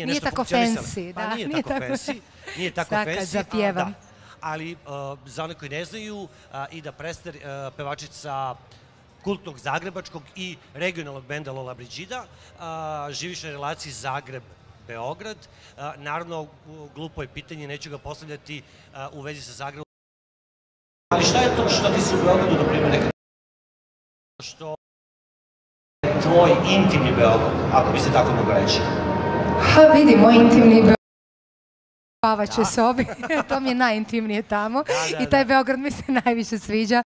Nije tako fancy, da. Pa nije tako fancy, nije tako fancy. Sad zapjevam. Ali za one koji ne znaju, Ida Prester, pevačica kultnog zagrebačkog i regionalnog benda Lola Brigida, živiš na relaciji Zagreb-Beograd. Naravno, glupo je pitanje, neću ga postavljati u vezi sa Zagrebom. Ali šta je to što ti se u Beogradu, na primjer, nekako što je tvoj intimni Beograd, ako bi se tako mogu reći? Ha, vidi, moj intimni Beograd u spavaćoj sobi, to mi je najintimnije tamo i taj Beograd mi se najviše sviđa.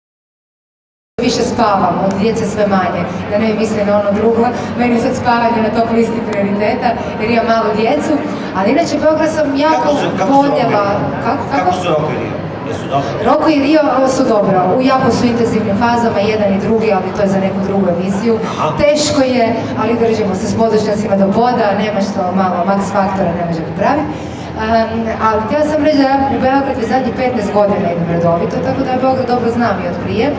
Više spavam, od djece sve manje, da ne misle na ono drugo, meni sad spavanje na top listi prioriteta jer imam malu djecu, ali inače Beograd sam jako voljela. Kako su Roko i Rio? Jesu dobro? Roko i Rio su dobro, u jako su intenzivnim fazama, jedan i drugi, ali to je za neku drugu emisiju. Teško je, ali držimo se s podočnjacima do poda, nema što malo Max Faktora ne može napraviti. Ali htjela sam reći da ja u Beograd je zadnjih 15 godina idem redovito, tako da ja Beograd dobro znam i od prije.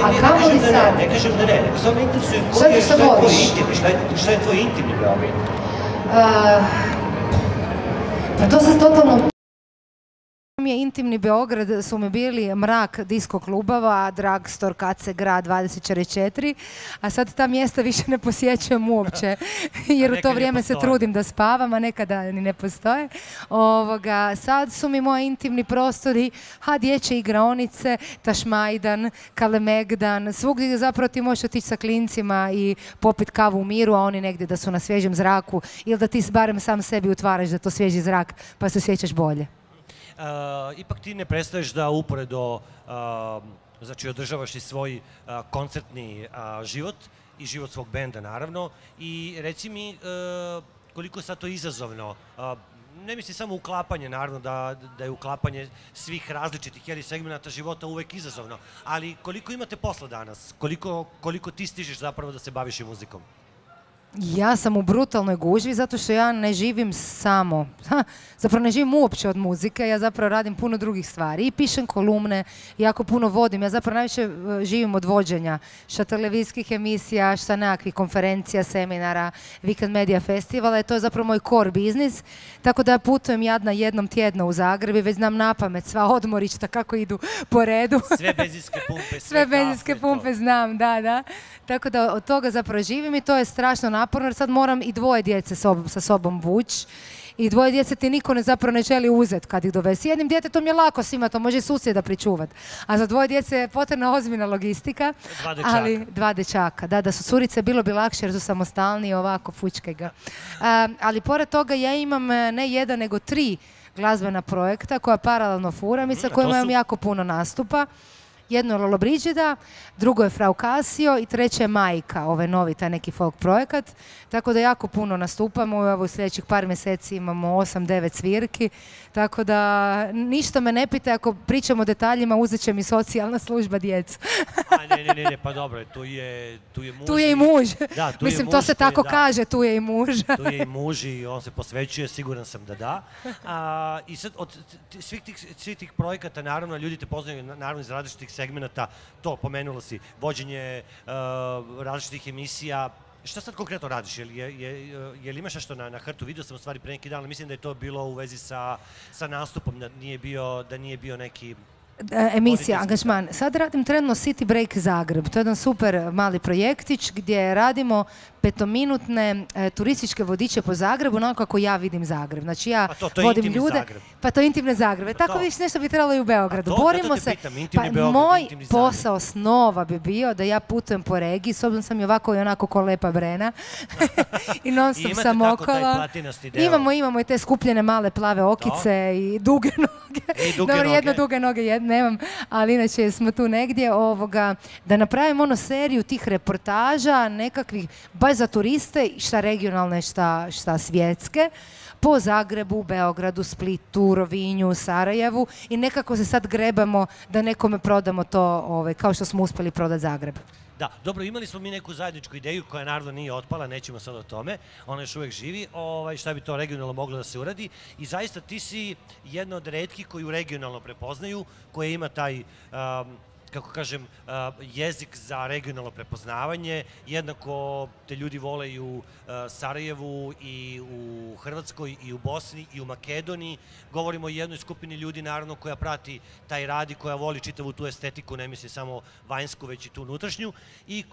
A kamo li sad? Ne kažem da ne, samo me interesuje šta je tvoj intimni Beograd? Pa to sam totalno... Mi je intimni Beograd, su mi bili mrak disko klubova, drugstore, KC Grad 24, a sad ta mjesta više ne posjećujem uopće, jer u to vrijeme se trudim da spavam, a nekada ni ne postoje. Sad su mi moji intimni prostori, dječje igraonice, Tašmajdan, Kalemegdan, svugdje gdje zapravo ti možeš otići sa klincima i popit kavu u miru, a oni negdje da su na svježem zraku, ili da ti barem sam sebi utvaraš da to svježi zrak, pa se osjećaš bolje. Ipak ti ne prestaješ da uporedo, znači održavaš i svoj koncertni život i život svog benda naravno i reci mi koliko je sad to izazovno, ne mislim samo uklapanje, naravno da je uklapanje svih različitih segmenata života uvek izazovno, ali koliko imate posla danas, koliko ti stižeš zapravo da se baviš i muzikom? Ja sam u brutalnoj gužvi zato što ja ne živim samo, zapravo ne živim uopće od muzike, ja zapravo radim puno drugih stvari i pišem kolumne, jako puno vodim, ja zapravo najviše živim od vođenja, šta televizijskih emisija, šta nekakvih konferencija, seminara, Weekend Media Festivala, i to je zapravo moj core biznis, tako da ja putujem jadna jednom tjedno u Zagreb i već znam napamet sva odmorišta kako idu po redu. Sve benzinske pumpe, sve benzinske pumpe znam, da. Tako da od toga zapravo živim i to je strašno naporno jer sad moram i dvoje djece sa sobom vući i dvoje djece ti niko zapravo ne želi uzeti kad ih dovesi. Jednim djetetom je lako svima, to može susjeda pričuvati, a za dvoje djece je potrebna ozbiljna logistika. Dva dečaka, da su curice bilo bi lakše jer su samostalni i ovako fučke ga. Ali pored toga ja imam ne jedan nego 3 glazbena projekta koja paralelno furam i sa kojima imam jako puno nastupa. Jedno je Lola Brigida, drugo je Frau Casio i treće je Majka, ovaj novi, taj neki folk projekat. Tako da jako puno nastupamo, u sljedećih par mjeseci imamo 8-9 svirki, tako da ništa me ne pita, ako pričamo o detaljima uzet će mi socijalna služba djecu. Ne, pa dobro, tu je muž. Tu je i muž. Mislim, to se tako kaže, tu je i muž. Tu je i muž i on se posvećuje, siguran sam da da. I sad, od svih tih projekata, naravno, ljudi te poznaju, naravno, iz različitih segmenata, to pomenula si, vođenje različitih emisija. Šta sad konkretno radiš? Jel imaš nešto na hrtu? Vidio sam u stvari pre neki dan, ali mislim da je to bilo u vezi sa nastupom, da nije bio neki... Emisija, angažman. Sad radim trenutno City Break Zagreb. To je jedan super mali projektić gdje radimo 5-minutne turističke vodiče po Zagrebu, onako kako ja vidim Zagreb. Znači ja vodim ljude... Pa to je intimne Zagreb. Tako viš nešto bi trebalo i u Beogradu. Borimo se. Moj posao snova bi bio da ja putujem po regiji, s obzirom sam i ovako i onako ko Lepa Brena. I non stop sam okolo. Imamo i te skupljene male plave okice i duge noge. Dobro, jedno duge noge nemam, ali inače smo tu negdje da napravimo seriju tih reportaža nekakvih baš za turiste, šta regionalne, šta svjetske, po Zagrebu, Beogradu, Splitu, Rovinju, Sarajevu i nekako se sad grebamo da nekome prodamo to kao što smo uspjeli prodati Zagreb. Da, dobro, imali smo mi neku zajedničku ideju koja naravno nije otpala, nećemo sad o tome, ona još uvijek živi, šta bi to regionalno moglo da se uradi i zaista ti si jedna od retkih koju regionalno prepoznaju, koja ima taj kako kažem, jezik za regionalno prepoznavanje. Jednako te ljudi vole i u Sarajevu, i u Hrvatskoj, i u Bosni, i u Makedoniji. Govorimo o jednoj skupini ljudi, naravno, koja prati taj rad i koja voli čitavu tu estetiku, ne misli samo vanjsku, već i tu unutrašnju, i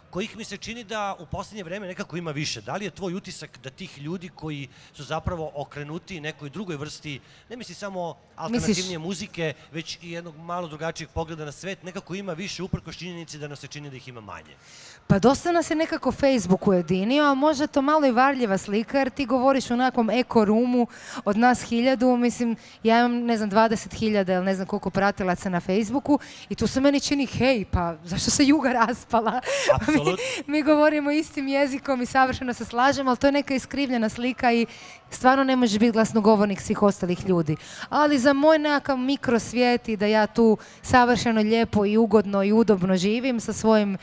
kojih mi se čini da u posljednje vreme nekako ima više. Da li je tvoj utisak da tih ljudi koji su zapravo okrenuti nekoj drugoj vrsti, ne misli samo alternativnije muzike, već i jednog malo drugačijeg pogleda na svet, nekako ima više uprkos činjenici da nam se čini da ih ima manje? Pa dosta nas je nekako Facebook ujedinio, a možda to malo i varljiva slika, jer ti govoriš o nekakvom eko-rumu od nas 1000, mislim, ja imam, ne znam, 20.000 ili ne znam koliko pratilaca na Facebooku i tu se meni čini, hej, pa zašto se Juga raspala? Mi govorimo istim jezikom i savršeno se slažemo, ali to je neka iskrivljena slika i stvarno ne može biti glasnogovornik svih ostalih ljudi. Ali za moj nekakav mikrosvijet i da ja tu savršeno lijepo i ugodno i udobno živim sa svojim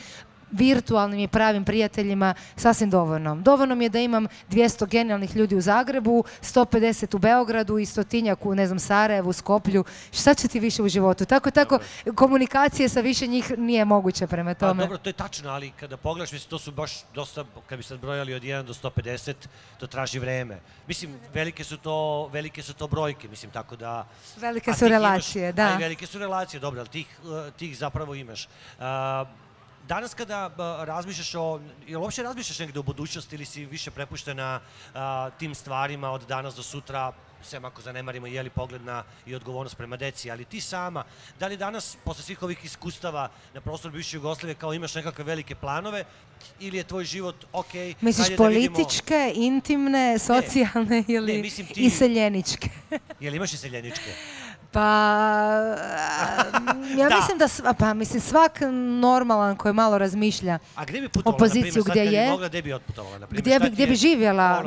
virtualnim i pravim prijateljima, sasvim dovoljno. Dovoljno mi je da imam 200 genijalnih ljudi u Zagrebu, 150 u Beogradu i 100-tinjak u, ne znam, Sarajevu, Skoplju. Šta će ti više u životu? Tako, komunikacije sa više njih nije moguće prema tome. Pa dobro, to je tačno, ali kada pogledaš, mislim, to su baš dosta, kad bi sad brojali od 1 do 150, to traži vreme. Mislim, velike su to brojke, mislim, tako da... Velike su relacije, da. Ali velike su relacije, dobro, ali tih zapravo imaš. Danas kada razmišljaš jel uopće razmišljaš negde o budućnosti ili si više prepuštena tim stvarima od danas do sutra, sem ako zanemarimo pogled i odgovornost prema deci, ali ti sama, da li danas, posle svih ovih iskustava na prostoru bivše Jugoslavije, kao imaš nekakve velike planove, ili je tvoj život okej? Misliš političke, intimne, socijalne ili iseljeničke? Jel imaš iseljeničke? Pa, ja mislim da svak normalan koji malo razmišlja o poziciju gdje je, gdje bi otputovala? Gdje bi živjela,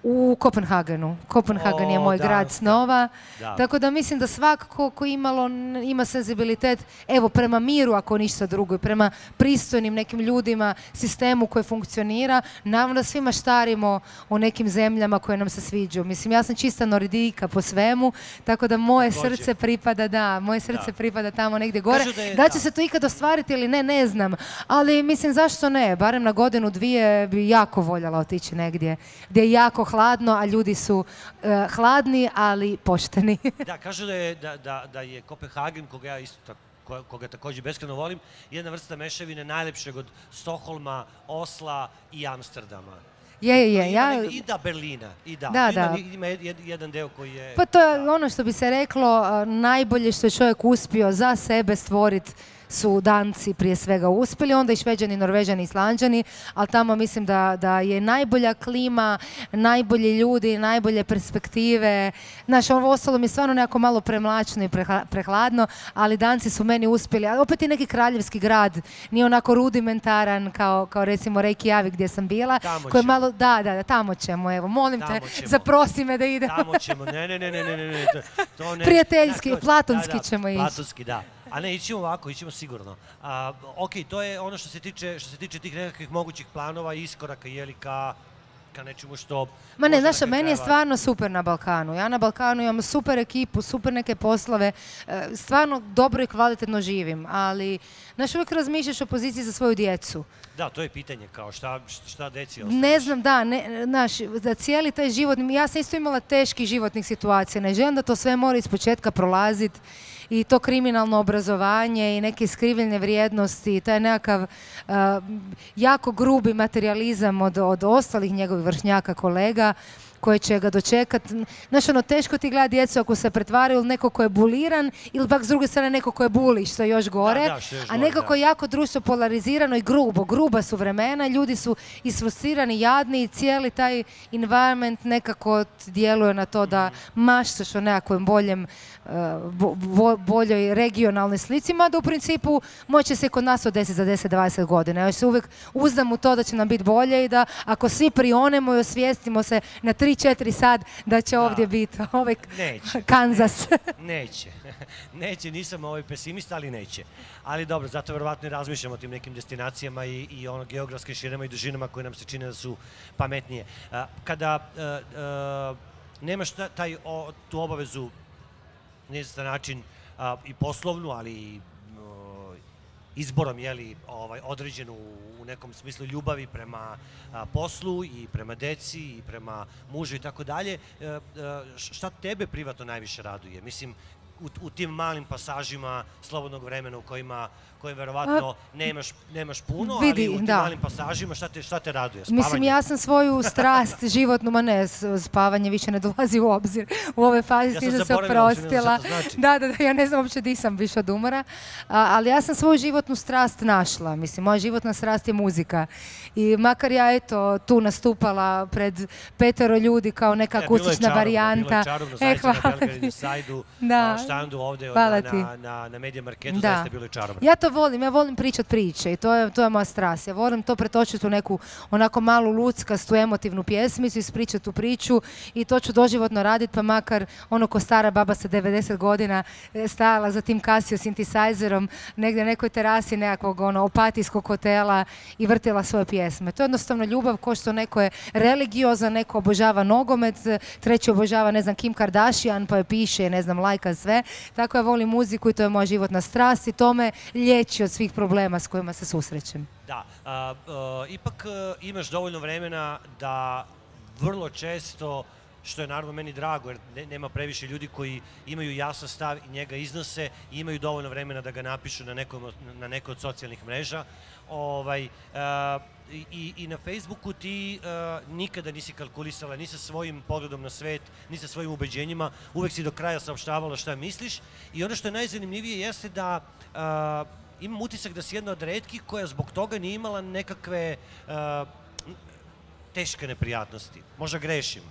u Kopenhagenu. Kopenhagen je moj grad snova, tako da mislim da svak ko ima senzibilitet, evo, prema miru ako ništa drugo, i prema pristojnim nekim ljudima, sistemu koji funkcionira, naravno da svi maštarimo u nekim zemljama koje nam se sviđu. Mislim, ja sam čista nordika po svemu, tako da moje srce pripada tamo negdje gore. Da će se to ikad ostvariti ili ne, ne znam, ali mislim, zašto ne? Barem na godinu, dvije bi jako voljela otići negdje gdje je jako hladno, a ljudi su hladni, ali pošteni. Da, kažu da je Kopenhagen, koga također beskrajno volim, jedna vrsta mešavine najlepšeg od Stokholma, Osla i Amsterdama. I da Berlina. Ima jedan deo koji je... Pa to je ono što bi se reklo, najbolje što je čovjek uspio za sebe stvoriti su Danci prije svega uspjeli, onda i Šveđani, Norvežani, Islanđani, ali tamo mislim da je najbolja klima, najbolji ljudi, najbolje perspektive. Znaš, ovo ostalo mi je stvarno nekako malo premlačno i prehladno, ali Danci su meni uspjeli. Ali opet i neki kraljevski grad, nije onako rudimentaran kao recimo Reykjavik gdje sam bila. Da, tamo ćemo, evo, molim te, zaprosi me da idemo. Tamo ćemo, ne. Prijateljski, platonski ćemo ići. Platonski, da. A ne, ićemo ovako, ićemo sigurno. Ok, to je ono što se tiče tih nekakvih mogućih planova i iskoraka, ka nečemu što... Ma ne, znaš, meni je stvarno super na Balkanu. Ja na Balkanu imam super ekipu, super neke poslove, stvarno dobro i kvalitetno živim, ali, znaš, uvijek razmišljaš o poziciji za svoju djecu. Da, to je pitanje, kao šta deci ostaviš? Ne znam, znaš, da cijeli taj život, ja sam isto imala teških životnih situacija, ne želim da to sve mora ispočetka prolaziti, i to kriminalno obrazovanje i neke iskrivljene vrijednosti i taj nekakav jako grubi materijalizam od ostalih njegovih vršnjaka kolega koji će ga dočekati. Znaš, teško ti gleda djecu ako se pretvaraju ili neko ko je buliran ili pak s druge strane neko ko je buli, što je još gore, a neko ko je jako društvo polarizirano i gruba su vremena, ljudi su isfrustrirani, jadni i cijeli taj environment nekako djeluje na to da maštaš o nekakvom boljoj regionalnoj slici, mada u principu moće se kod nas to desiti za 10-20 godina. Ja se uvijek uzdam u to da će nam biti bolje i da ako svi prionemo i osvijestimo se na 3-4 sad da će ovdje biti Kansas. Neće, nisam pesimista, ali neće. Ali dobro, zato verovatno i razmišljamo o tim nekim destinacijama i geografskim širama i dužinama koje nam se čine da su pametnije. Kada nemaš tu obavezu na način i poslovnu, ali i izborom određenu u nekom smislu ljubavi prema poslu i prema deci i prema mužu i tako dalje. Šta tebe privatno najviše raduje? Mislim, u tim malim pasažima slobodnog vremena u kojima verovatno nemaš puno, ali u tim malim pasažima šta te raduje? Spavanje? Mislim, ja sam svoju strast životnu, ma ne, spavanje više ne dolazi u obzir. U ove fazi sam se oprostila. Da, ja ne znam uopće di sam više od umora. Ali ja sam svoju životnu strast našla. Mislim, moja životna strast je muzika. I makar ja, eto, tu nastupala pred 5 ljudi kao neka akustična varijanta. Bilo je čarobno, zaista na Belgradu Sajdu, štandu ovde na Media Marketu, zaista je bilo i čarobno. Ja volim pričat priče i to je moja strast. Ja volim to pretočiti u neku onako malu luckastu emotivnu pjesmicu, ispričati tu priču i to ću doživotno raditi, pa makar ono ko stara baba sa 90 godina stajala za tim Casio synthesizerom negdje na nekoj terasi nekakvog opatijskog hotela i vrtila svoje pjesme. To je jednostavno ljubav, ko što neko je religiozan, neko obožava nogomet, treći obožava, ne znam, Kim Kardashian, pa je piše, ne znam, lajka sve. Tako ja volim muziku i to je moja životna strast i to me liječi od svih problema s kojima se susrećem. Da, ipak imaš dovoljno vremena da vrlo često, što je naravno meni drago, jer nema previše ljudi koji imaju jasan stav i njega iznose i imaju dovoljno vremena da ga napišu na nekoj od socijalnih mreža. I na Facebooku ti nikada nisi kalkulisala ni sa svojim pogledom na svet, ni sa svojim ubeđenjima, uvek si do kraja saopštavala šta misliš i ono što je najzanimljivije jeste da imam utisak da si jedna od retkih koja zbog toga nije imala nekakve teške neprijatnosti. Možda grešim.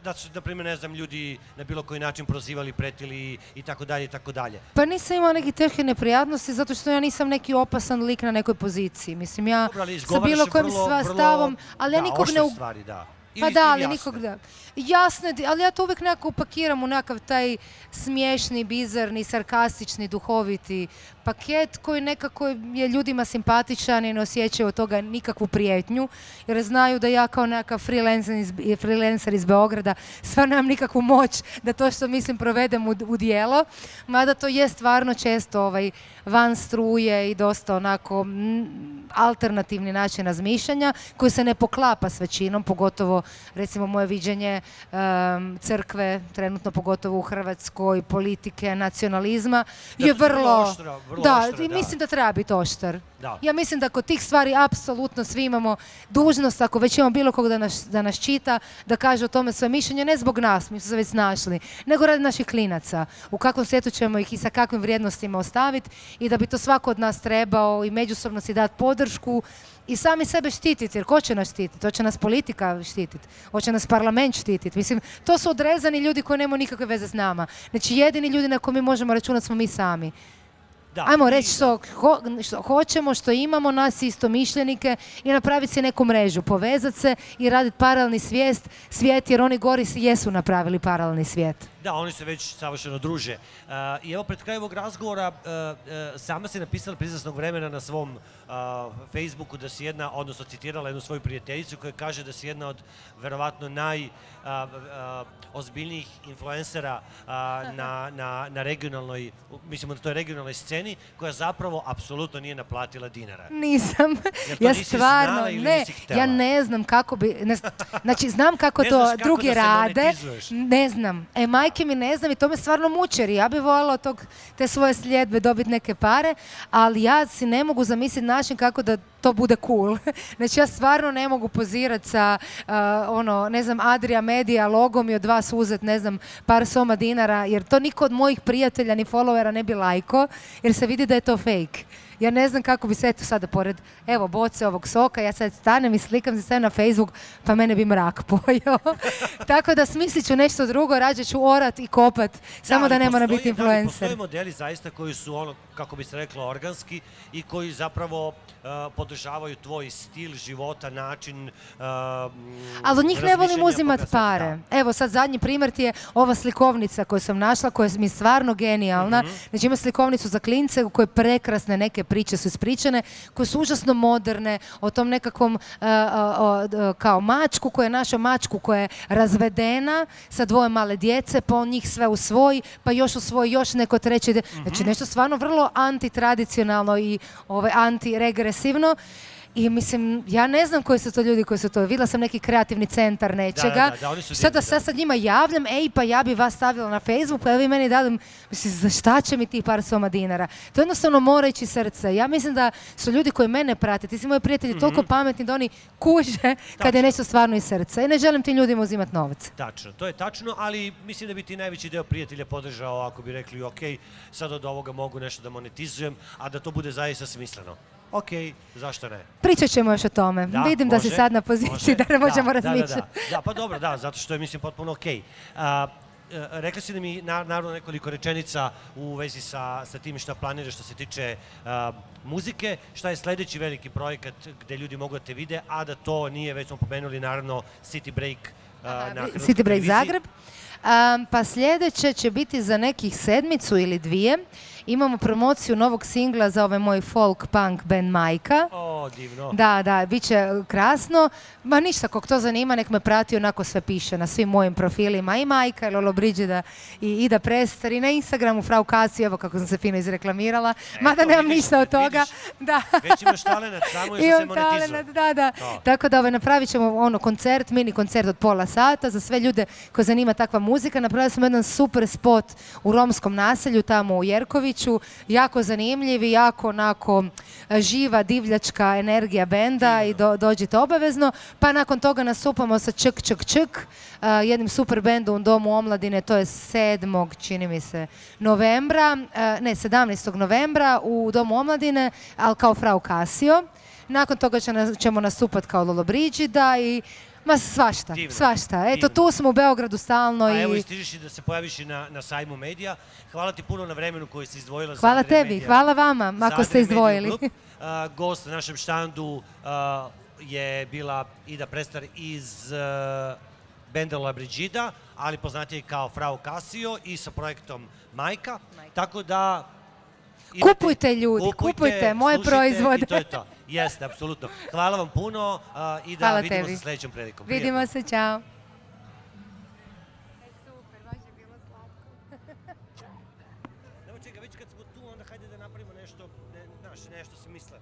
Da su, na primjer, ne znam, ljudi na bilo koji način prozivali, pretili i tako dalje i tako dalje. Pa nisam imala neke teške neprijatnosti zato što ja nisam neki opasan lik na nekoj poziciji. Mislim, ja sa bilo kojim stavom, ali ja nikog ne... stvari, da. Pa da, ali nikog da. Jasno, ali ja to uvijek nekako upakiram u nekakav taj smiješni, bizarni, sarkastični, duhoviti paket koji nekako je ljudima simpatičan i ne osjećaju od toga nikakvu prijetnju, jer znaju da ja kao nekakav freelancer iz Beograda stvarno nemam nikakvu moć da to što mislim provedem u dijelo, mada to je stvarno često van struje i dosta onako alternativni način razmišljanja koji se ne poklapa s većinom, pogotovo recimo moje viđenje crkve, trenutno pogotovo u Hrvatskoj, politike, nacionalizma, je vrlo... Da, i mislim da treba biti oštar. Ja mislim da kod tih stvari apsolutno svi imamo dužnost, ako već imamo bilo kog da nas čita, da kaže o tome svoje mišljenje, ne zbog nas, mi smo se već snašli, nego radi naših klinaca. U kakvom svijetu ćemo ih i sa kakvim vrijednostima ostaviti i da bi to svako od nas trebao i međusobno si dati podršku i sami sebe štititi, jer ko će nas štititi? To će nas politika štititi, hoće nas parlament štititi. Mislim, to su odrezani ljudi koji nemaju nikakve veze s nama. Znači, jedini ljudi na koje mi možemo računati smo mi sami. Ajmo reći što hoćemo, što imamo, nas istomišljenike i napraviti si neku mrežu, povezati se i raditi paralelni svijet, jer oni gori jesu napravili paralelni svijet. Da, oni se već savršeno druže. I evo, pred kraj ovog razgovora, sama si napisala prije izvesnog vremena na svom Facebooku da si odnosno citirala jednu svoju prijateljicu koja kaže da si jedna od verovatno najozbiljnijih influencera na regionalnoj, mislimo na toj regionalnoj sceni, koja zapravo apsolutno nije naplatila dinara. Nisam. Ja stvarno, ne, ja ne znam kako bi, znači znam kako to drugi rade, ne znam. Majke mi ne znam i to me stvarno muči, jer ja bih voljela od te svoje sljedbe dobiti neke pare, ali ja si ne mogu zamisliti način kako da to bude cool. Znači ja stvarno ne mogu pozirati sa, ne znam, Adria Media logom i od vas uzeti, ne znam, par soma dinara, jer to niko od mojih prijatelja ni followera ne bi lajko, jer se vidi da je to fake. Ja ne znam kako bi se, eto sada pored, evo, boce ovog soka, ja sad stanem i slikam se sve na Facebook, pa mene bi mrak pojeo. Tako da smislit ću nešto drugo, rađe ću orat i kopat, samo da ne mora biti influencer. Postoje modeli zaista koji su, kako bi se reklo, organski i koji zapravo podržavaju podržavaju tvoj stil života, način Ali od njih ne volim razmišljanja, uzimati pare. Evo sad zadnji primjer ti je ova slikovnica koju sam našla, koja mi je stvarno genijalna. Znači ima slikovnicu za klince u kojoj prekrasne neke priče su ispričane, koje su užasno moderne, o tom nekakvom kao mačku koja je naša mačku koja je razvedena sa dvoje male djece, pa on njih sve usvoji, pa još usvoji još neko treće. Znači nešto stvarno vrlo antitradicionalno i antiregresivno. I mislim, ja ne znam koji su to ljudi koji su to. Vidjela sam neki kreativni centar nečega. Šta da sad njima javljam, ej pa ja bi vas stavila na Facebook, pa vi meni dali, mislim, za šta će mi ti par soma dinara? To jednostavno mora ići srce. Ja mislim da su ljudi koji mene prate, ti si moji prijatelji toliko pametni da oni kuže kad je nešto stvarno iz srca. I ne želim tim ljudima uzimati novac. Tačno, to je tačno, ali mislim da bi ti najveći deo prijatelja podržao ako bi rekli, ok, sad od ovoga mogu nešto da monetizujem, a da to bude zaista smisleno. Ok, zašto ne? Pričat ćemo još o tome. Vidim da si sad na poziciji da ne možemo razmišljati. Da, pa dobro, da, zato što je, mislim, potpuno ok. Rekli si da mi naravno nekoliko rečenica u vezi sa tim šta planiraš što se tiče muzike. Šta je sledeći veliki projekat gde ljudi mogu da te vide, a da to nije, već smo pomenuli, naravno, City Break na Hrvatskoj City Break televiziji. Zagreb. Pa sljedeće će biti za nekih 7 ili 2. Imamo promociju novog singla za ovaj moj folk punk band Majka. O, divno. Da, bit će krasno. Ma ništa, kog to zanima, nek me prati, onako sve piše na svim mojim profilima. I Majka, i Lollobrigida, i Ida Prester, i na Instagramu Frau Casio, evo kako sam se fino izreklamirala. Mada nemam ništa od toga. Već imaš talenat, samo još da se monetizuje. Da. Tako da napravit ćemo koncert, mini koncert od pola sata za sve ljude koje zanima takva muzika. Napravili smo jedan super spot u romskom naselju, tamo u Jerkoviću. Jako zanimljiv i jako onako živa, divljačka energija benda i dođite obavezno. Pa nakon toga nastupamo sa Čk Čk Čk, jednim super bendom u Domu omladine, to je 7. čini mi se novembra, ne 17. novembra u Domu omladine, ali kao Frau Casio. Nakon toga ćemo nastupati kao Lollobrigida i ma svašta. Eto, tu smo u Beogradu stalno. A evo i stižeš i da se pojaviš i na sajmu medija. Hvala ti puno na vremenu koje si izdvojila za Hvala Adria tebi, Media. hvala vama ako ste izdvojili. Gost na našem štandu je bila Ida Prester iz benda Lollobrigida, ali poznatija i kao Frau Casio i sa projektom Majka. Tako da... Kupujte ljudi, kupujte moje proizvode. I to je to. Jeste, apsolutno. Hvala vam puno i da vidimo se sljedećom prilikom. Vidimo se, čao. Evo čekaj, već kad smo tu, onda hajde da napravimo nešto, nešto se misle.